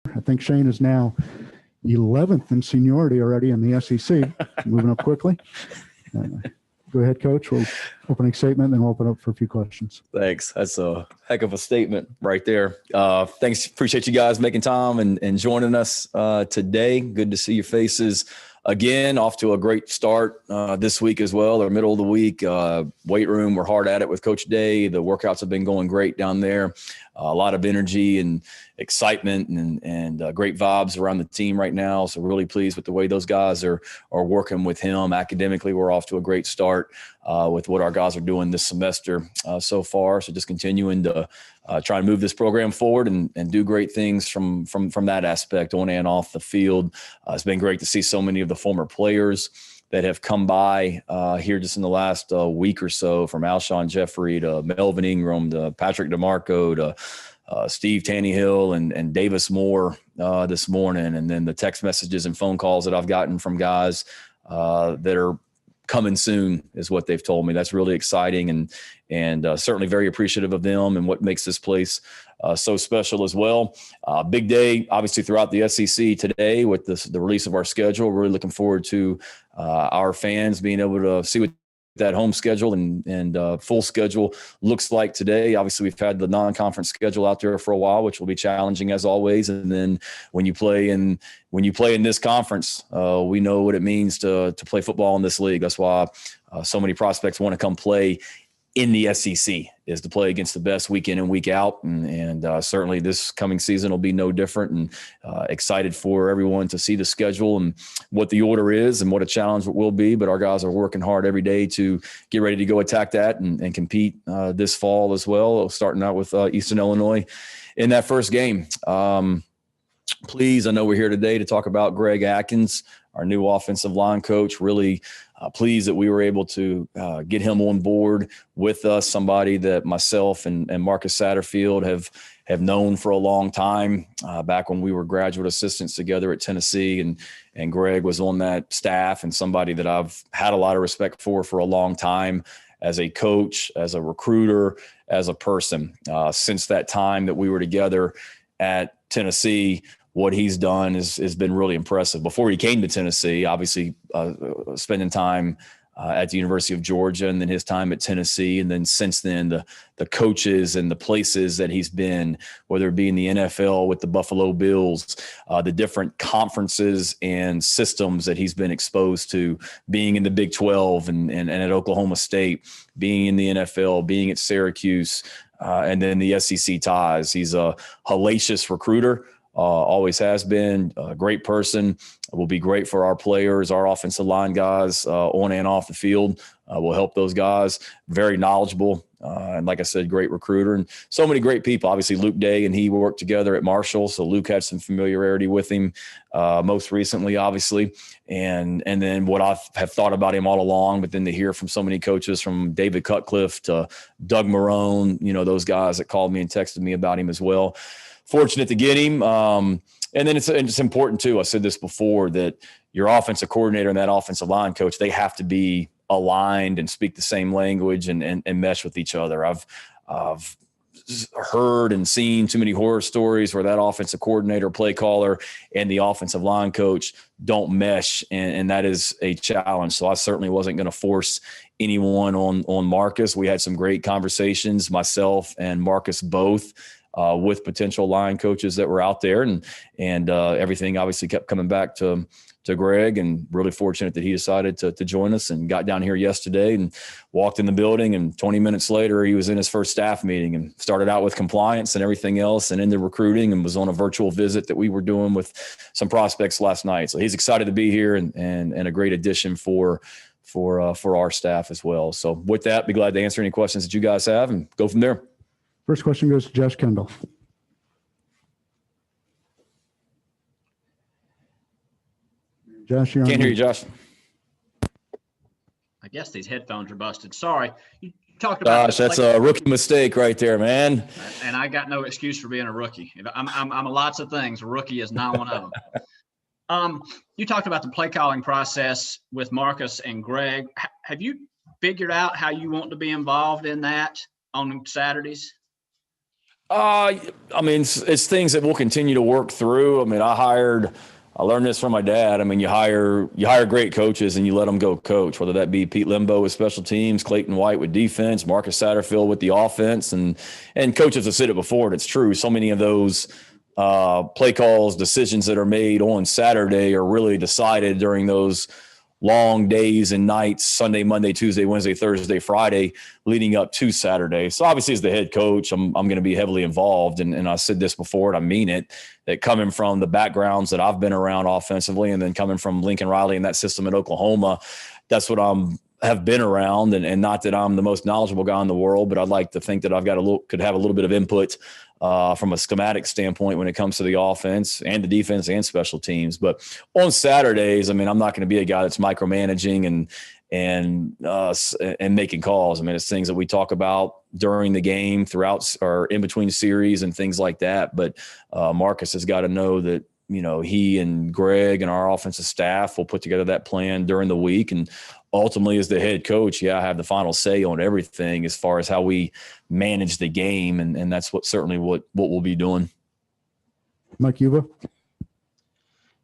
I think Shane is now 11th in seniority already in the SEC, moving up quickly. Go ahead, Coach. We'll opening statement, then we'll open up for a few questions. Thanks. That's a heck of a statement right there. Thanks. Appreciate you guys making time and joining us today. Good to see your faces again. Off to a great start this week as well, or middle of the week. Weight room, we're hard at it with Coach Day. The workouts have been going great down there. A lot of energy and excitement and great vibes around the team right now. So really pleased with the way those guys are working with him. Academically, we're off to a great start with what our guys are doing this semester so far. So just continuing to try and move this program forward and do great things from that aspect on and off the field. It's been great to see so many of the former players that have come by here just in the last week or so, from Alshon Jeffrey to Melvin Ingram to Patrick DeMarco to Steve Tannehill and Davis Moore this morning. And then the text messages and phone calls that I've gotten from guys that are coming soon is what they've told me. That's really exciting and certainly very appreciative of them and what makes this place so special as well. Big day, obviously, throughout the SEC today with the release of our schedule. We're really looking forward to our fans being able to see what that home schedule and full schedule looks like today. Obviously, we've had the non-conference schedule out there for a while, which will be challenging as always. And then when you play in this conference, we know what it means to play football in this league. That's why so many prospects want to come play in the SEC, is to play against the best week in and week out. And certainly this coming season will be no different, and excited for everyone to see the schedule and what the order is and what a challenge it will be. But our guys are working hard every day to get ready to go attack that and compete this fall as well, starting out with Eastern Illinois in that first game. Please, I know we're here today to talk about Greg Adkins, our new offensive line coach. Really pleased that we were able to get him on board with us, somebody that myself and Marcus Satterfield have known for a long time, back when we were graduate assistants together at Tennessee, and Greg was on that staff, and somebody that I've had a lot of respect for a long time as a coach, as a recruiter, as a person. Since that time that we were together at Tennessee, what he's done has been really impressive. Before he came to Tennessee, obviously spending time at the University of Georgia, and then his time at Tennessee. And then since then, the coaches and the places that he's been, whether it be in the NFL with the Buffalo Bills, the different conferences and systems that he's been exposed to, being in the Big 12 and at Oklahoma State, being in the NFL, being at Syracuse, and then the SEC ties. He's a hellacious recruiter. Always has been. A great person. Will be great for our players, our offensive line guys, on and off the field. Will help those guys. Very knowledgeable. And like I said, great recruiter, and so many great people. Obviously, Luke Day and he worked together at Marshall, so Luke had some familiarity with him most recently, obviously. And then what I have thought about him all along, but then to hear from so many coaches, from David Cutcliffe to Doug Marrone, those guys that called me and texted me about him as well. Fortunate to get him. And then it's important too. I said this before, that your offensive coordinator and that offensive line coach, they have to be aligned and speak the same language and mesh with each other. I've heard and seen too many horror stories where that offensive coordinator, play caller, and the offensive line coach don't mesh. And that is a challenge. So I certainly wasn't going to force anyone on Marcus. We had some great conversations, myself and Marcus both, with potential line coaches that were out there, and everything obviously kept coming back to Greg, and really fortunate that he decided to join us and got down here yesterday and walked in the building, and 20 minutes later he was in his first staff meeting and started out with compliance and everything else and into recruiting, and was on a virtual visit that we were doing with some prospects last night. So he's excited to be here and a great addition for our staff as well. So with that, be glad to answer any questions that you guys have and go from there. First question goes to Josh Kendall. Josh, you're on. Can't hear you, Josh. I guess these headphones are busted. Sorry. You talked about. Gosh, that's a rookie mistake right there, man. And I got no excuse for being a rookie. I'm a lots of things. A rookie is not one of them. You talked about the play calling process with Marcus and Greg. Have you figured out how you want to be involved in that on Saturdays? I mean, it's things that we'll continue to work through. I mean, I learned this from my dad. I mean, you hire great coaches and you let them go coach, whether that be Pete Limbo with special teams, Clayton White with defense, Marcus Satterfield with the offense, and coaches have said it before, and it's true. So many of those play calls, decisions that are made on Saturday are really decided during those long days and nights, Sunday, Monday, Tuesday, Wednesday, Thursday, Friday, leading up to Saturday. So obviously as the head coach, I'm going to be heavily involved. And I said this before, and I mean it, that coming from the backgrounds that I've been around offensively, and then coming from Lincoln Riley and that system at Oklahoma, that's what have been around. And not that I'm the most knowledgeable guy in the world, but I'd like to think that could have a little bit of input from a schematic standpoint when it comes to the offense and the defense and special teams. But on Saturdays, I mean, I'm not going to be a guy that's micromanaging and making calls. I mean, it's things that we talk about during the game, throughout or in between series and things like that. But Marcus has got to know that, you know, he and Greg and our offensive staff will put together that plan during the week. And ultimately, as the head coach, I have the final say on everything as far as how we manage the game. And that's what we'll be doing. Mike Yuba.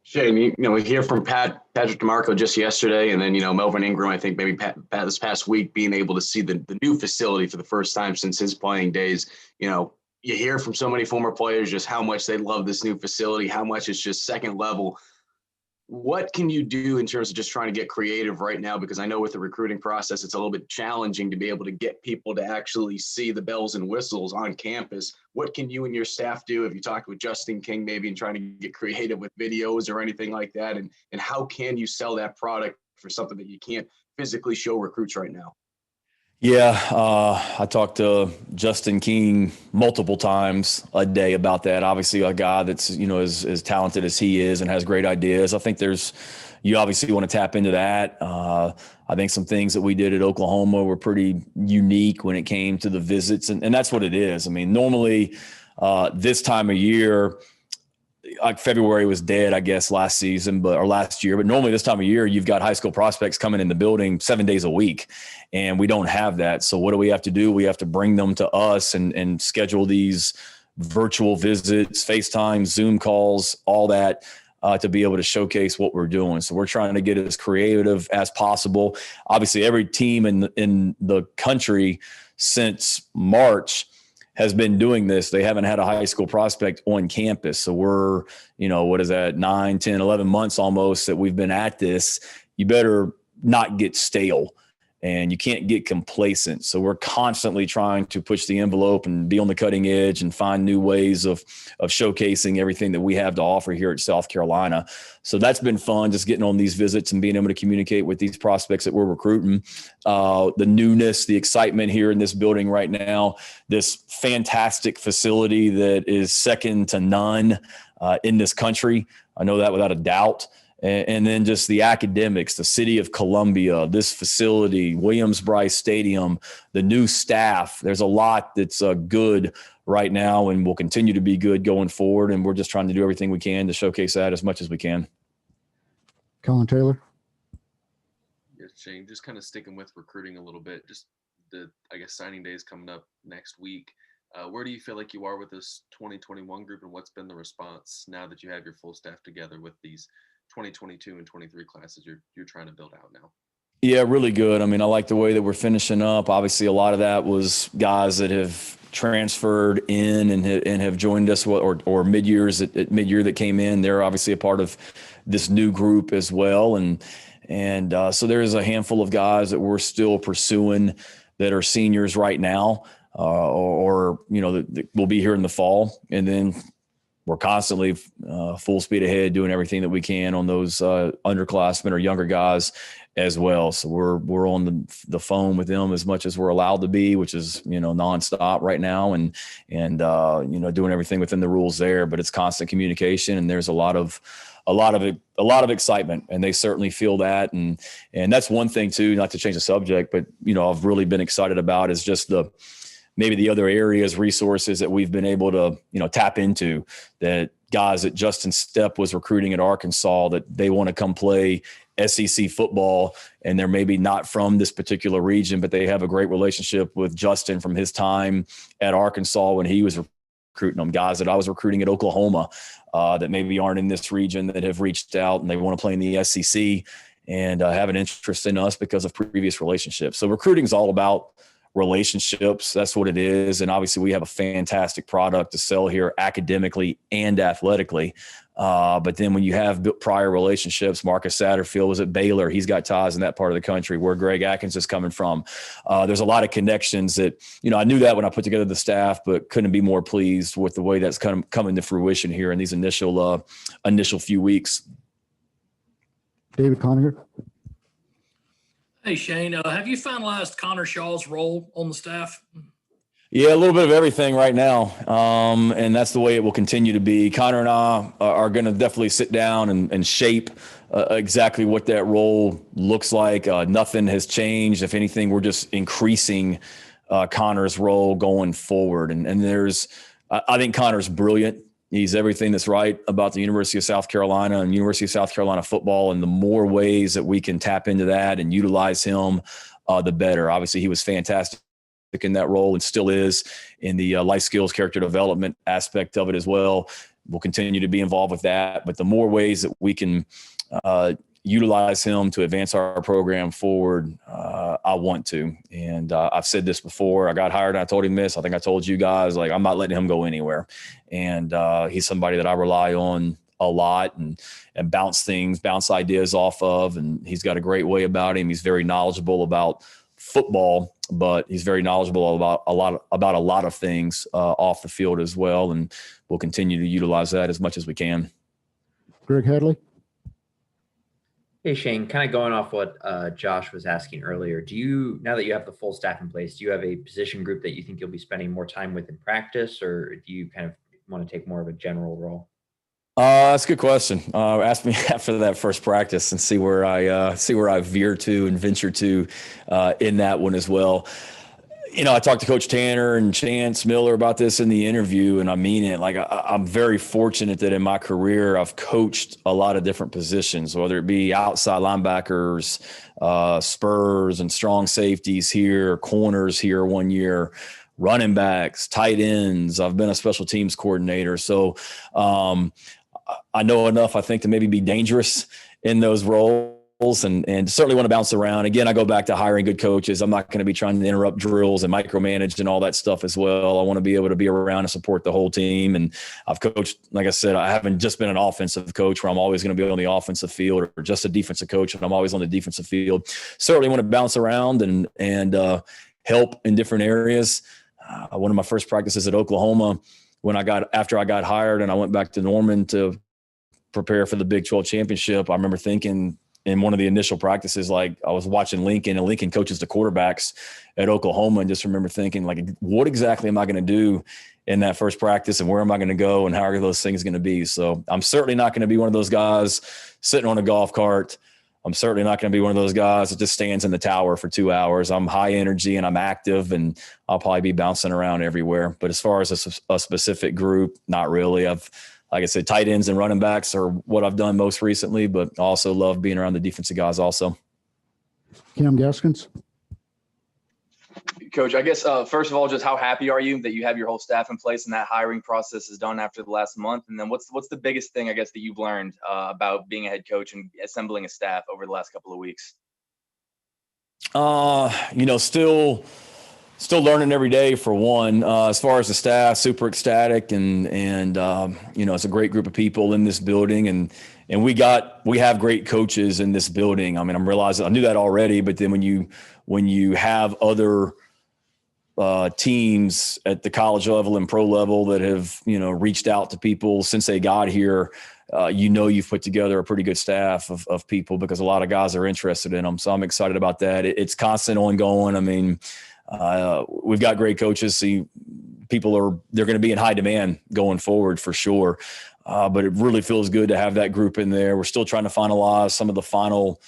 Shane, we hear from Patrick DeMarco just yesterday, and then, Melvin Ingram, I think maybe Pat this past week, being able to see the new facility for the first time since his playing days. You hear from so many former players just how much they love this new facility, how much it's just second level. What can you do in terms of just trying to get creative right now? Because I know with the recruiting process, it's a little bit challenging to be able to get people to actually see the bells and whistles on campus. What can you and your staff do? If you talk with Justin King, maybe, and trying to get creative with videos or anything like that? And how can you sell that product for something that you can't physically show recruits right now? Yeah, I talked to Justin King multiple times a day about that. Obviously, a guy that's, as talented as he is and has great ideas. I think you obviously want to tap into that. I think some things that we did at Oklahoma were pretty unique when it came to the visits, and that's what it is. I mean, normally this time of year, like February was dead, I guess, last year. But normally this time of year, you've got high school prospects coming in the building 7 days a week, and we don't have that. So what do we have to do? We have to bring them to us and schedule these virtual visits, FaceTime, Zoom calls, all that to be able to showcase what we're doing. So we're trying to get as creative as possible. Obviously, every team in the country since March has been doing this. They haven't had a high school prospect on campus. So we're, 9, 10, 11 months almost that we've been at this. You better not get stale, and you can't get complacent. So we're constantly trying to push the envelope and be on the cutting edge and find new ways of showcasing everything that we have to offer here at South Carolina. So that's been fun, just getting on these visits and being able to communicate with these prospects that we're recruiting. The newness, the excitement here in this building right now, this fantastic facility that is second to none in this country. I know that without a doubt. And then just the academics, the city of Columbia, this facility, Williams-Brice Stadium, the new staff. There's a lot that's good right now and will continue to be good going forward. And we're just trying to do everything we can to showcase that as much as we can. Colin Taylor. Yeah, Shane, just kind of sticking with recruiting a little bit, just signing day is coming up next week. Where do you feel like you are with this 2021 group, and what's been the response now that you have your full staff together with these 2022 and 23 classes you're trying to build out now? Yeah, really good. I mean, I like the way that we're finishing up. Obviously, a lot of that was guys that have transferred in and have joined us, or mid-years at mid-year that came in. They're obviously a part of this new group as well. And so there is a handful of guys that we're still pursuing that are seniors right now, or that will be here in the fall. And then we're constantly full speed ahead doing everything that we can on those underclassmen or younger guys as well. So we're on the phone with them as much as we're allowed to be, which is, nonstop right now, and doing everything within the rules there. But it's constant communication, and there's a lot of excitement, and they certainly feel that. And that's one thing too, not to change the subject, but I've really been excited about is just maybe the other areas, resources that we've been able to, tap into, that guys that Justin Stepp was recruiting at Arkansas, that they want to come play SEC football, and they're maybe not from this particular region, but they have a great relationship with Justin from his time at Arkansas when he was recruiting them. Guys that I was recruiting at Oklahoma that maybe aren't in this region that have reached out and they want to play in the SEC and have an interest in us because of previous relationships. So recruiting is all about relationships. That's what it is. And obviously we have a fantastic product to sell here academically and athletically. But then when you have prior relationships, Marcus Satterfield was at Baylor. He's got ties in that part of the country where Greg Adkins is coming from. There's a lot of connections that, I knew that when I put together the staff, but couldn't be more pleased with the way that's kind of coming to fruition here in these initial few weeks. David Coniger. Hey, Shane, have you finalized Connor Shaw's role on the staff? Yeah, a little bit of everything right now. And that's the way it will continue to be. Connor and I are going to definitely sit down and shape exactly what that role looks like. Nothing has changed. If anything, we're just increasing Connor's role going forward. And I think Connor's brilliant. He's everything that's right about the University of South Carolina and University of South Carolina football. And the more ways that we can tap into that and utilize him, the better. Obviously, he was fantastic in that role and still is in the life skills, character development aspect of it as well. We'll continue to be involved with that. But the more ways that we can utilize him to advance our program forward, I want to. And I've said this before. I got hired and I told him this. I think I told you guys, I'm not letting him go anywhere. And he's somebody that I rely on a lot and bounce ideas off of. And he's got a great way about him. He's very knowledgeable about football, but he's very knowledgeable about a lot of things off the field as well. And we'll continue to utilize that as much as we can. Greg Hadley. Hey, Shane, kind of going off what Josh was asking earlier, now that you have the full staff in place, do you have a position group that you think you'll be spending more time with in practice, or do you kind of want to take more of a general role? That's a good question. Ask me after that first practice and see where I veer to and venture to in that one as well. I talked to Coach Tanner and Chance Miller about this in the interview, and I mean it. I'm very fortunate that in my career I've coached a lot of different positions, whether it be outside linebackers, spurs and strong safeties here, corners here 1 year, running backs, tight ends. I've been a special teams coordinator. So I know enough, I think, to maybe be dangerous in those roles and certainly want to bounce around. Again, I go back to hiring good coaches. I'm not going to be trying to interrupt drills and micromanage and all that stuff as well. I want to be able to be around and support the whole team. And I've coached, like I said, I haven't just been an offensive coach where I'm always going to be on the offensive field or just a defensive coach and I'm always on the defensive field. Certainly want to bounce around and help in different areas. One of my first practices at Oklahoma, after I got hired and I went back to Norman to prepare for the Big 12 championship, I remember thinking in one of the initial practices, I was watching Lincoln, and Lincoln coaches the quarterbacks at Oklahoma, and just remember thinking, what exactly am I going to do in that first practice, and where am I going to go, and how are those things going to be? So I'm certainly not going to be one of those guys sitting on a golf cart. I'm certainly not going to be one of those guys that just stands in the tower for 2 hours. I'm high energy and I'm active, and I'll probably be bouncing around everywhere. But as far as a specific group, not really. Like I said, tight ends and running backs are what I've done most recently, but I also love being around the defensive guys also. Cam Gaskins. Coach, I guess, first of all, just how happy are you that you have your whole staff in place and that hiring process is done after the last month? And then what's the biggest thing, I guess, that you've learned about being a head coach and assembling a staff over the last couple of weeks? Still learning every day for one. As far as the staff, super ecstatic and it's a great group of people in this building and we have great coaches in this building. I mean, I'm realizing I knew that already, but then when you have other teams at the college level and pro level that have, reached out to people since they got here, you've put together a pretty good staff of people because a lot of guys are interested in them. So I'm excited about that. It's constant ongoing. I mean, we've got great coaches. So they're going to be in high demand going forward for sure. But it really feels good to have that group in there. We're still trying to finalize some of the final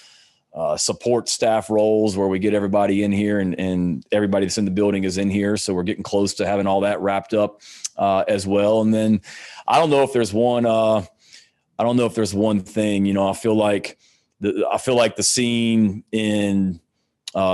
support staff roles where we get everybody in here and everybody that's in the building is in here. So we're getting close to having all that wrapped up as well. And then I don't know if there's one thing, I feel like the scene in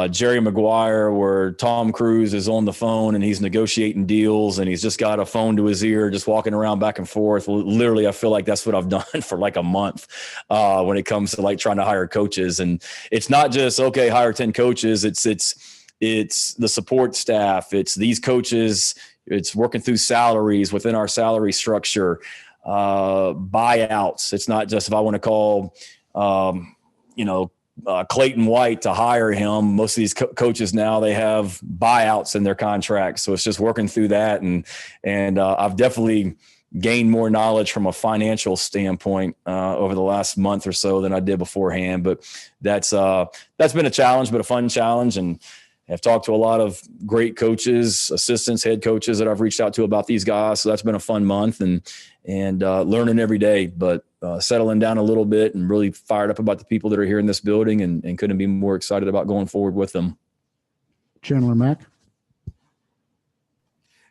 Jerry Maguire, where Tom Cruise is on the phone and he's negotiating deals and he's just got a phone to his ear, just walking around back and forth. Literally, I feel like that's what I've done for like a month when it comes to like trying to hire coaches. And it's not just, okay, hire 10 coaches. It's the support staff. It's these coaches. It's working through salaries within our salary structure, buyouts. It's not just if I want to call, Clayton White to hire him. Most of these coaches now, they have buyouts in their contracts. So it's just working through that. And I've definitely gained more knowledge from a financial standpoint over the last month or so than I did beforehand. But that's been a challenge, but a fun challenge. And I've talked to a lot of great coaches, assistants, head coaches that I've reached out to about these guys. So that's been a fun month and learning every day, but settling down a little bit and really fired up about the people that are here in this building and couldn't be more excited about going forward with them. Chandler Mack.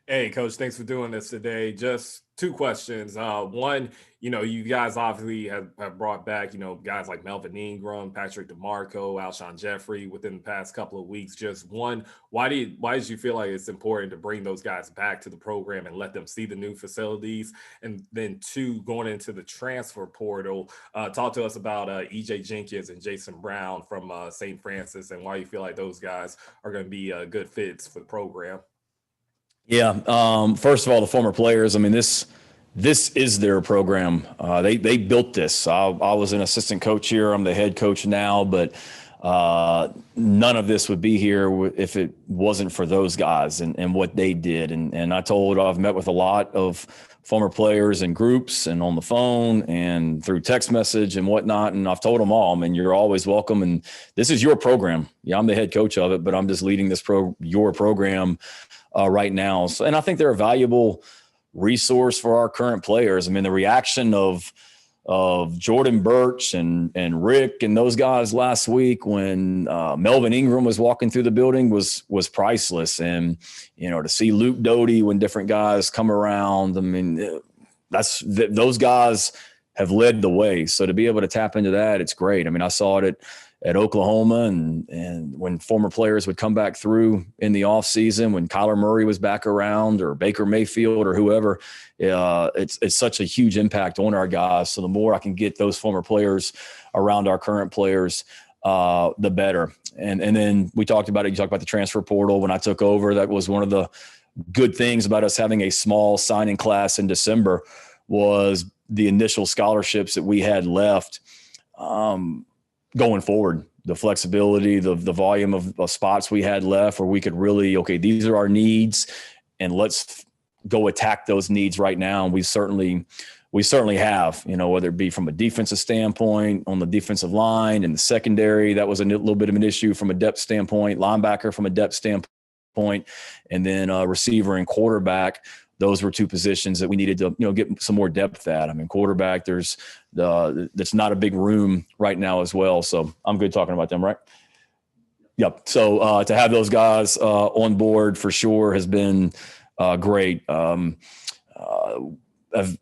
Hey, Coach, thanks for doing this today. Just two questions. One, you guys obviously have brought back, guys like Melvin Ingram, Patrick DeMarco, Alshon Jeffrey within the past couple of weeks. Just one, why did you feel like it's important to bring those guys back to the program and let them see the new facilities? And then two, going into the transfer portal, talk to us about EJ Jenkins and Jason Brown from St. Francis and why you feel like those guys are going to be good fits for the program. Yeah. First of all, the former players, I mean, this is their program. They built this. I was an assistant coach here. I'm the head coach now, but none of this would be here if it wasn't for those guys and what they did. And I've met with a lot of former players in groups and on the phone and through text message and whatnot. And I've told them all, I mean, you're always welcome. And this is your program. Yeah, I'm the head coach of it, but I'm just leading your program right now. So, and I think they're a valuable resource for our current players. I mean, the reaction of Jordan Birch and Rick and those guys last week when Melvin Ingram was walking through the building was priceless. And, to see Luke Doty when different guys come around, I mean, those guys have led the way. So to be able to tap into that, it's great. I mean, I saw it at Oklahoma and when former players would come back through in the off season, when Kyler Murray was back around or Baker Mayfield or whoever, it's such a huge impact on our guys. So the more I can get those former players around our current players, the better. And then you talked about the transfer portal. When I took over, that was one of the good things about us having a small signing class in December was the initial scholarships that we had left. Going forward, the flexibility, the volume of spots we had left where we could really, okay, these are our needs and let's go attack those needs right now. And we certainly have, whether it be from a defensive standpoint on the defensive line and the secondary, that was a little bit of an issue from a depth standpoint, linebacker from a depth standpoint, and then receiver and quarterback. Those were two positions that we needed to, get some more depth at. I mean, quarterback, that's not a big room right now as well. So I'm good talking about them, right? Yep. So to have those guys on board for sure has been great. I've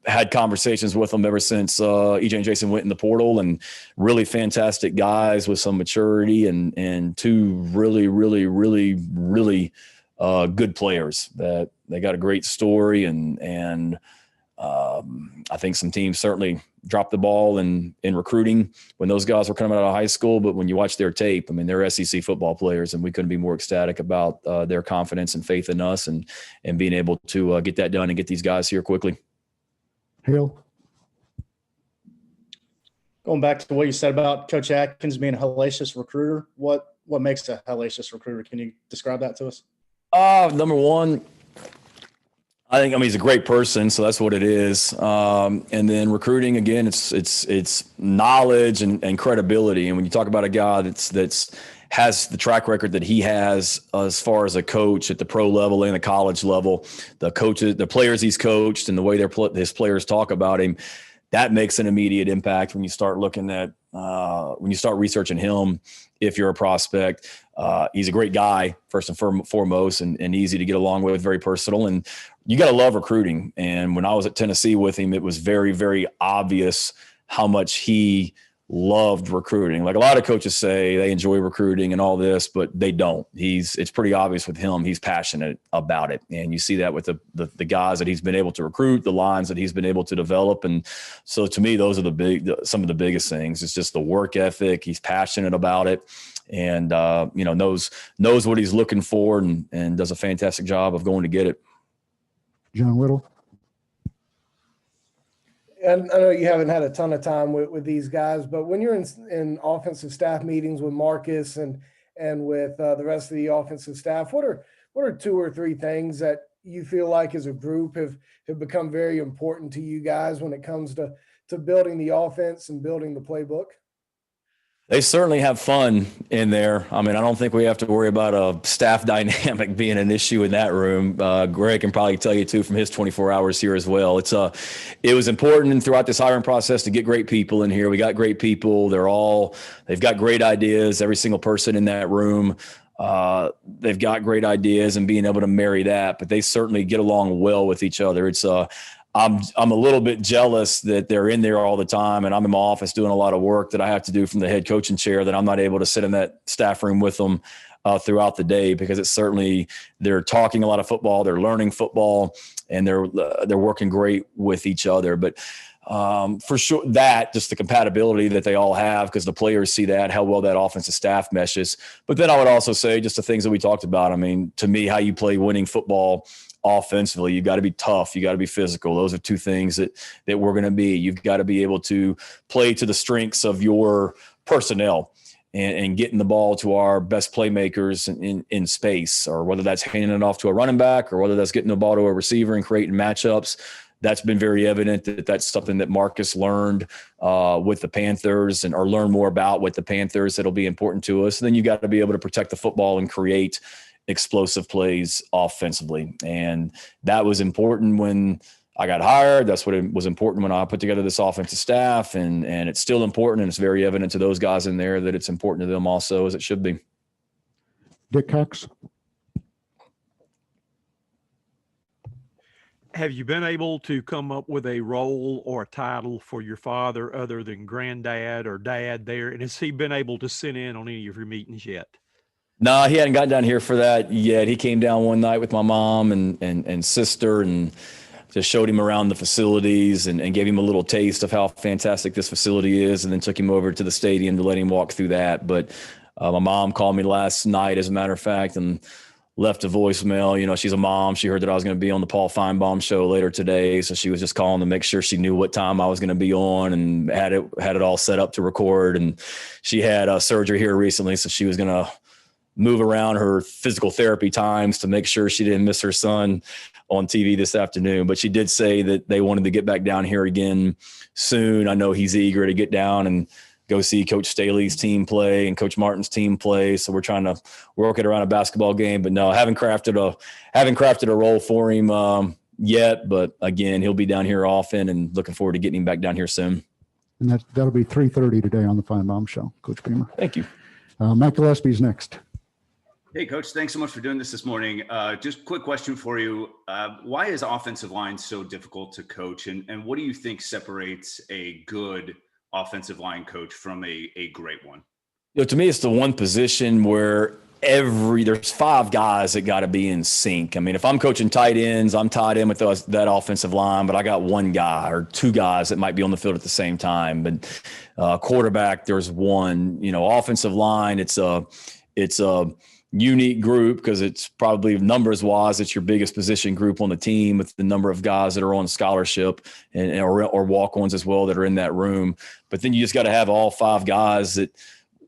had conversations with them ever since EJ and Jason went in the portal, and really fantastic guys with some maturity and two really, really, really, really good players that they got a great story. And I think some teams certainly dropped the ball in recruiting when those guys were coming out of high school. But when you watch their tape, I mean, they're SEC football players, and we couldn't be more ecstatic about their confidence and faith in us and being able to get that done and get these guys here quickly. Hale. Going back to what you said about Coach Adkins being a hellacious recruiter, what makes a hellacious recruiter? Can you describe that to us? Number one, he's a great person, so that's what it is. And then recruiting, again, it's knowledge and credibility. And when you talk about a guy that's has the track record that he has as far as a coach at the pro level and the college level, the players he's coached and the way his players talk about him, that makes an immediate impact when you start looking at when you start researching him. If you're a prospect, he's a great guy first and foremost, and easy to get along with, very personal. And you got to love recruiting. And when I was at Tennessee with him, it was very, very obvious how much he loved recruiting. Like a lot of coaches say they enjoy recruiting and all this, but they don't. It's pretty obvious with him. He's passionate about it. And you see that with the guys that he's been able to recruit, the lines that he's been able to develop. And so to me, those are some of the biggest things. It's just the work ethic. He's passionate about it and, knows what he's looking for and does a fantastic job of going to get it. John Whittle. And I know you haven't had a ton of time with these guys, but when you're in offensive staff meetings with Marcus and with the rest of the offensive staff, what are 2 or 3 things that you feel like as a group have become very important to you guys when it comes to building the offense and building the playbook? They certainly have fun in there. I mean, I don't think we have to worry about a staff dynamic being an issue in that room. Greg can probably tell you too from his 24 hours here as well. It was important throughout this hiring process to get great people in here. We got great people. They've got great ideas. Every single person in that room, they've got great ideas and being able to marry that, but they certainly get along well with each other. I'm a little bit jealous that they're in there all the time and I'm in my office doing a lot of work that I have to do from the head coaching chair, that I'm not able to sit in that staff room with them throughout the day, because they're talking a lot of football, they're learning football, and they're working great with each other. But for sure, just the compatibility that they all have, because the players see that, how well that offensive staff meshes. But then I would also say just the things that we talked about. I mean, to me, how you play winning football offensively, you got to be tough, you got to be physical. Those are 2 things that we're going to be. You've got to be able to play to the strengths of your personnel and getting the ball to our best playmakers in space, or whether that's handing it off to a running back or whether that's getting the ball to a receiver and creating matchups. That's been very evident that's something that Marcus learned with the Panthers or learn more about with the Panthers. That'll be important to us. And then you got to be able to protect the football and create explosive plays offensively. And that was important when I got hired. That's what it was important when I put together this offensive staff. And it's still important. And it's very evident to those guys in there that it's important to them also, as it should be. Dick Cox. Have you been able to come up with a role or a title for your father other than granddad or dad there? And has he been able to sit in on any of your meetings yet? No, he hadn't gotten down here for that yet. He came down one night with my mom and sister and just showed him around the facilities and gave him a little taste of how fantastic this facility is, and then took him over to the stadium to let him walk through that. But my mom called me last night, as a matter of fact, and left a voicemail. She's a mom. She heard that I was going to be on the Paul Feinbaum show later today. So she was just calling to make sure she knew what time I was going to be on, and had it all set up to record. And she had surgery here recently, so she was going to move around her physical therapy times to make sure she didn't miss her son on TV this afternoon. But she did say that they wanted to get back down here again soon. I know he's eager to get down and go see Coach Staley's team play and Coach Martin's team play. So we're trying to work it around a basketball game. But no, I haven't crafted a role for him yet. But again, he'll be down here often, and looking forward to getting him back down here soon. And that'll be 3:30 today on the Feinbaum Show, Coach Beamer. Thank you. Mike Gillespie's next. Hey, Coach, thanks so much for doing this morning. Just quick question for you. Why is offensive line so difficult to coach? And what do you think separates a good offensive line coach from a great one? To me, it's the one position where there's 5 guys that got to be in sync. I mean, if I'm coaching tight ends, I'm tied in with that offensive line, but I got 1 guy or 2 guys that might be on the field at the same time. But quarterback, there's 1. Offensive line, it's a unique group because it's probably numbers wise, it's your biggest position group on the team, with the number of guys that are on scholarship or walk-ons as well that are in that room. But then you just got to have all 5 guys that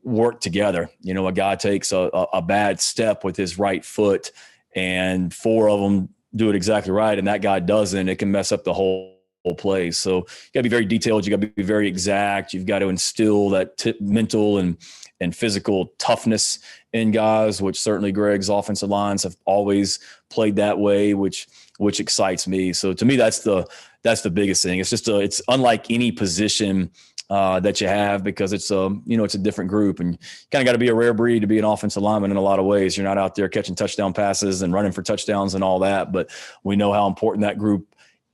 work together. A guy takes a bad step with his right foot and 4 of them do it exactly right, and that guy doesn't, it can mess up the whole play. So you got to be very detailed. You got to be very exact. You've got to instill that mental and physical toughness in guys, which certainly Greg's offensive lines have always played that way, which excites me. So to me, that's the biggest thing. It's just it's unlike any position that you have, because it's a different group, and you kind of got to be a rare breed to be an offensive lineman in a lot of ways. You're not out there catching touchdown passes and running for touchdowns and all that, but we know how important that group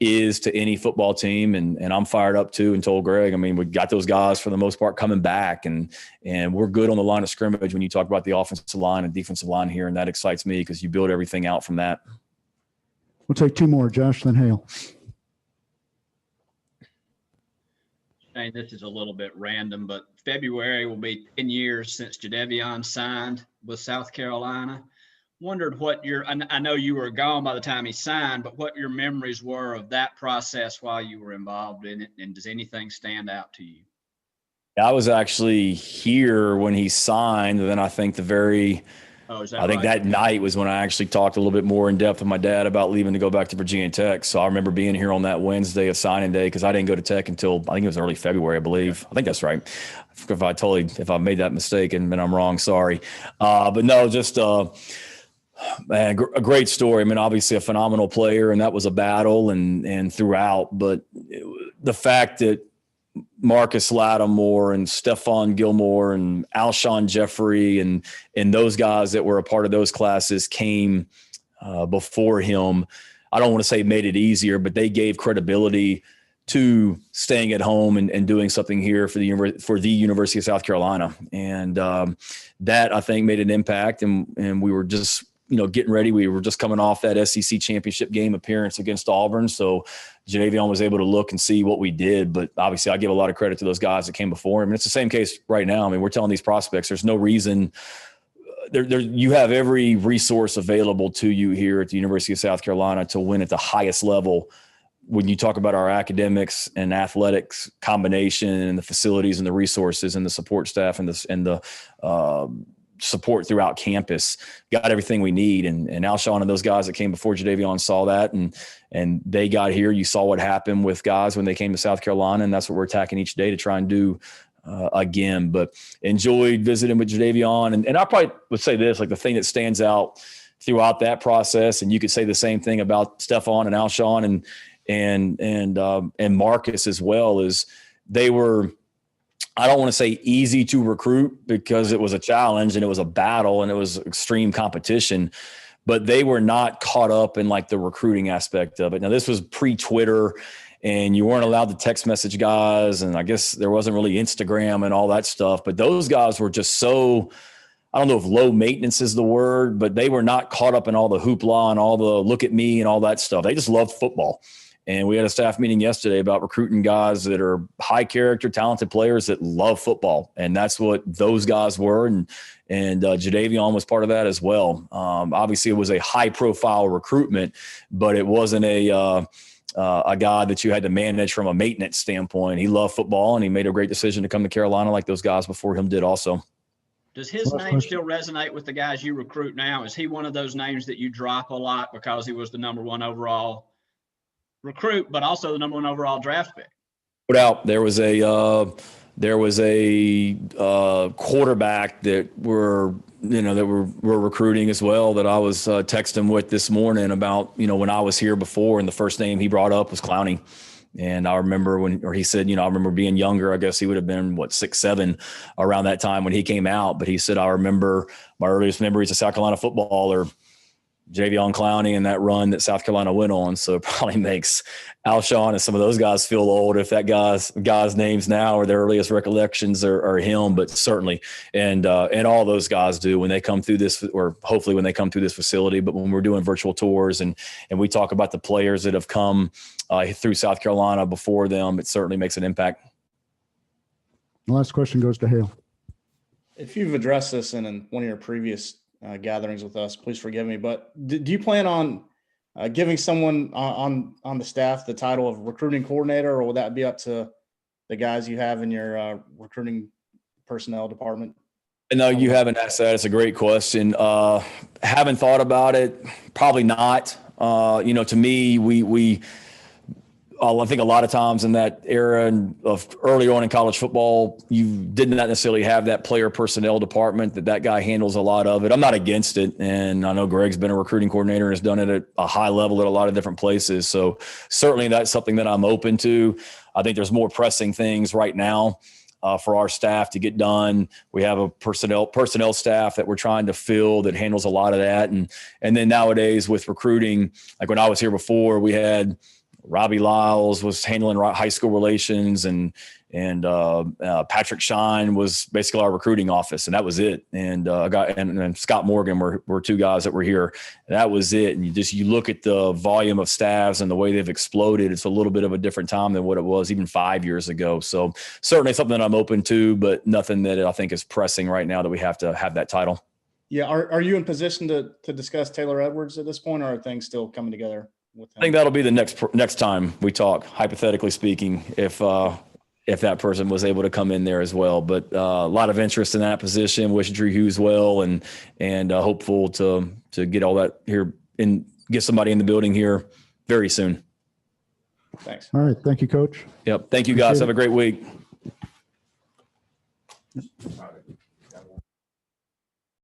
is to any football team. And I'm fired up too, and told Greg, I mean, we got those guys for the most part coming back, and we're good on the line of scrimmage when you talk about the offensive line and defensive line here. And that excites me because you build everything out from that. We'll take two more, Josh, then Hale. Shane, this is a little bit random, but February will be 10 years since Jayveon signed with South Carolina. Wondered what I know you were gone by the time he signed, but what your memories were of that process while you were involved in it, and does anything stand out to you? I was actually here when he signed, and then I think that night was when I actually talked a little bit more in depth with my dad about leaving to go back to Virginia Tech. So I remember being here on that Wednesday of signing day, because I didn't go to Tech until I think it was early February, I believe. I think that's right. If I made that mistake and I'm wrong, sorry. But no, just man, a great story. I mean, obviously a phenomenal player, and that was a battle and throughout. But the fact that Marcus Lattimore and Stephon Gilmore and Alshon Jeffrey and those guys that were a part of those classes came before him, I don't want to say made it easier, but they gave credibility to staying at home and doing something here for the University of South Carolina. And that, I think, made an impact. And we were just, getting ready. We were just coming off that SEC championship game appearance against Auburn. So Jayveon was able to look and see what we did. But obviously I give a lot of credit to those guys that came before him. And it's the same case right now. I mean, we're telling these prospects, there's no reason you have every resource available to you here at the University of South Carolina to win at the highest level. When you talk about our academics and athletics combination and the facilities and the resources and the support staff and the support throughout campus, got everything we need. And Alshon and those guys that came before Jayveon saw that, and they got here. You saw what happened with guys when they came to South Carolina, and that's what we're attacking each day to try and do again. But enjoyed visiting with Jayveon. And I probably would say this, like the thing that stands out throughout that process, and you could say the same thing about Stephon and Alshon and Marcus as well, is they were, I don't want to say easy to recruit because it was a challenge and it was a battle and it was extreme competition, but they were not caught up in like the recruiting aspect of it. Now, this was pre-Twitter and you weren't allowed to text message guys. And I guess there wasn't really Instagram and all that stuff, but those guys were just so, I don't know if low maintenance is the word, but they were not caught up in all the hoopla and all the look at me and all that stuff. They just loved football. And we had a staff meeting yesterday about recruiting guys that are high character, talented players that love football. And that's what those guys were. And Jayveon was part of that as well. Obviously it was a high profile recruitment, but it wasn't a guy that you had to manage from a maintenance standpoint. He loved football and he made a great decision to come to Carolina like those guys before him did also. Does his name still resonate with the guys you recruit now? Is he one of those names that you drop a lot because he was the #1 overall recruit, but also the #1 overall draft pick? Without, there was a quarterback that we're recruiting as well that I was texting with this morning about, when I was here before, and the first name he brought up was Clowney. And I remember he said, I remember being younger, I guess he would have been 6, 7 around that time when he came out. But he said, I remember my earliest memories of South Carolina football are Jayveon Clowney and that run that South Carolina went on. So it probably makes Alshon and some of those guys feel old if that guy's names now or their earliest recollections are him, but certainly. And all those guys do when they come through this, or hopefully when they come through this facility. But when we're doing virtual tours and we talk about the players that have come through South Carolina before them, it certainly makes an impact. The last question goes to Hale. If you've addressed this in one of your previous gatherings with us, please forgive me, but do you plan on giving someone on the staff the title of recruiting coordinator, or will that be up to the guys you have in your recruiting personnel department? No, you haven't asked that. It's a great question. Haven't thought about it. Probably not. To me, I think a lot of times in that era of early on in college football, you did not necessarily have that player personnel department that guy handles a lot of it. I'm not against it. And I know Greg's been a recruiting coordinator and has done it at a high level at a lot of different places. So certainly that's something that I'm open to. I think there's more pressing things right now for our staff to get done. We have a personnel staff that we're trying to fill that handles a lot of that. And then nowadays with recruiting, like when I was here before, we had Robbie Lyles was handling high school relations, and Patrick Shine was basically our recruiting office, and that was it. And and Scott Morgan were two guys that were here. And that was it. And you look at the volume of staffs and the way they've exploded. It's a little bit of a different time than what it was even 5 years ago. So certainly something that I'm open to, but nothing that I think is pressing right now that we have to have that title. Yeah. Are you in position to discuss Taylor Edwards at this point, or are things still coming together with him? I think that'll be the next time we talk, hypothetically speaking, if that person was able to come in there as well. But a lot of interest in that position. Wish Drew Hughes well, and hopeful to get all that here and get somebody in the building here very soon. Thanks. All right. Thank you, Coach. Yep. Thank you, guys. Appreciate Have a great week. it.